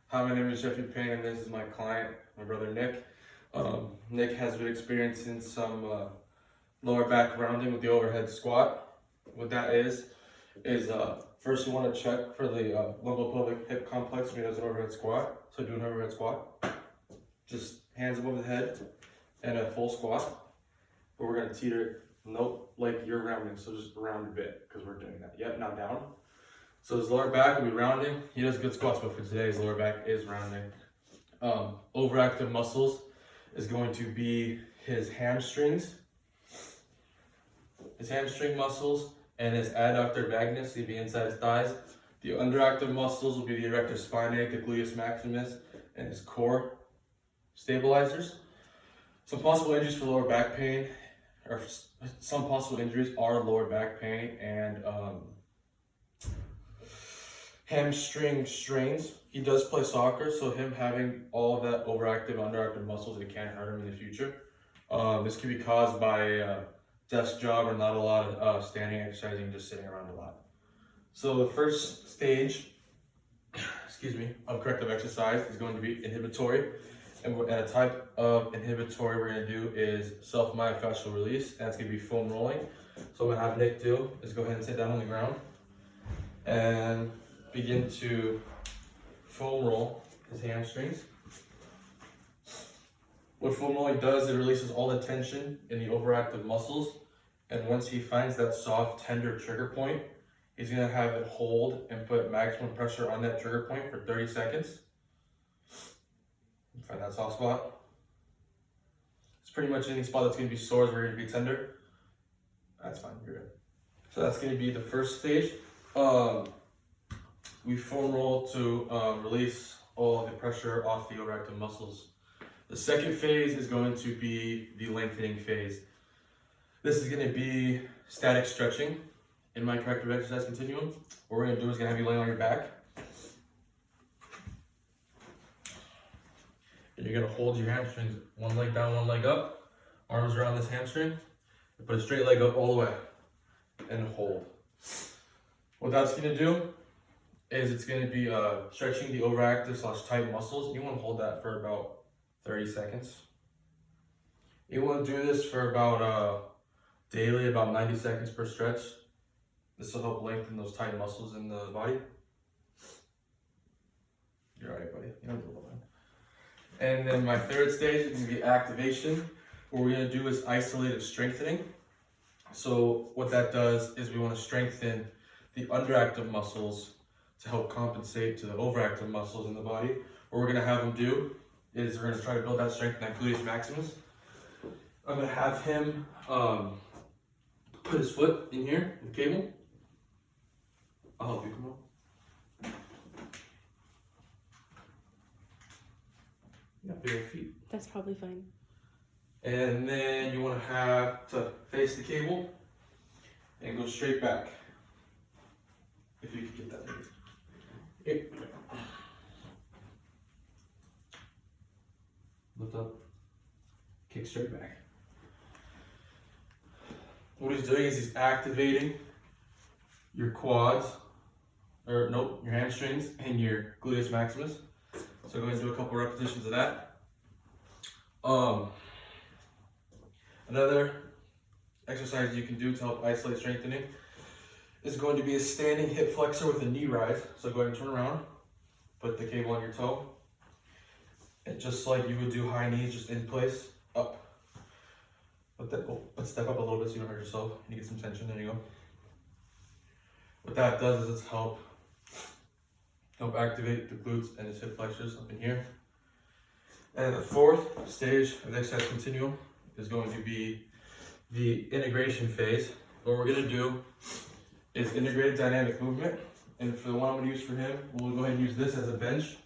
Hi, my name is Jeffrey Payne, and this is my client, my brother Nick. Nick has been experiencing some lower back rounding with the overhead squat. What that is first you want to check for the lumbo-pelvic hip complex when he does an overhead squat. So do an overhead squat, just hands above the head, and a full squat. But we're going to teeter, nope, like you're rounding, so just round a bit because we're doing that. Yep, now down. So his lower back will be rounding. He does good squats, but for today his lower back is rounding. Overactive muscles is going to be his hamstrings, muscles, and his adductor vagus, he'd be inside his thighs. The underactive muscles will be the erector spinae, the gluteus maximus, and his core stabilizers. Some possible injuries for lower back pain, or some possible injuries are lower back pain and hamstring strains. He does play soccer, so him having all of that overactive, underactive muscles, it can hurt him in the future. This could be caused by a desk job or not a lot of standing exercising, just sitting around a lot. So the first stage, of corrective exercise is going to be inhibitory. And a type of inhibitory we're going to do is self-myofascial release. That's going to be foam rolling. So what I'm going to have Nick do is go ahead and sit down on the ground and begin to foam roll his hamstrings. What foam rolling does, it releases all the tension in the overactive muscles, and once he finds that soft, tender trigger point, he's going to have it hold and put maximum pressure on that trigger point for 30 seconds. Find that soft spot. It's pretty much any spot that's going to be sore is where you're going to be tender. That's fine, you're good. So that's going to be the first stage. We foam roll to release all the pressure off the overactive muscles. The second phase is going to be the lengthening phase. This is going to be static stretching in my corrective exercise continuum. What we're going to do is going to have you lay on your back. And you're going to hold your hamstrings, one leg down, one leg up, arms around this hamstring, and put a straight leg up all the way, and hold. What that's going to do is it's going to be stretching the overactive / tight muscles. You want to hold that for about 30 seconds. You want to do this for about daily, about 90 seconds per stretch. This will help lengthen those tight muscles in the body. You're all right, buddy. You don't do it. And then my third stage is going to be activation. What we're going to do is isolated strengthening. So what that does is we want to strengthen the underactive muscles to help compensate to the overactive muscles in the body. What we're going to have him do is we're going to try to build that strength in that gluteus maximus. I'm going to have him put his foot in here, in the cable. I'll help you, come on. You got bigger feet. That's probably fine. And then you want to have to face the cable and go straight back. If you can get that ready. Here. Lift up, kick straight back. What he's doing is he's activating your quads, your hamstrings and your gluteus maximus. So go ahead and do a couple repetitions of that. Another exercise you can do to help isolate strengthening is going to be a standing hip flexor with a knee rise. So go ahead and turn around, put the cable on your toe, and just like you would do high knees, just in place, up. Let's step up a little bit so you don't hurt yourself and you get some tension. There you go. What that does is it's help activate the glutes and his hip flexors up in here. And the fourth stage of the exercise continuum is going to be the integration phase. What we're going to do is integrated dynamic movement. And for the one I'm going to use for him, we'll go ahead and use this as a bench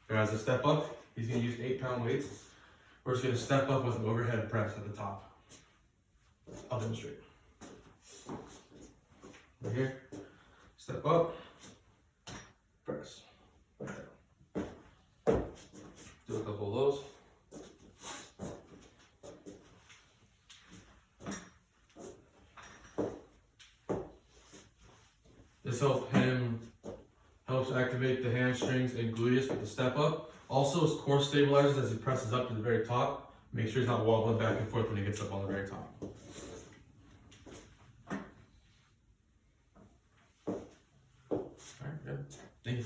or as a step up. He's going to use 8-pound weights. We're just going to step up with an overhead press at the top. I'll demonstrate. Right here, step up, press. Right there. Do a couple of those. This helps activate the hamstring hamstrings, and gluteus with the step up. Also, his core stabilizers as he presses up to the very top. Make sure he's not wobbling back and forth when he gets up on the very top. Alright, good. Thank you.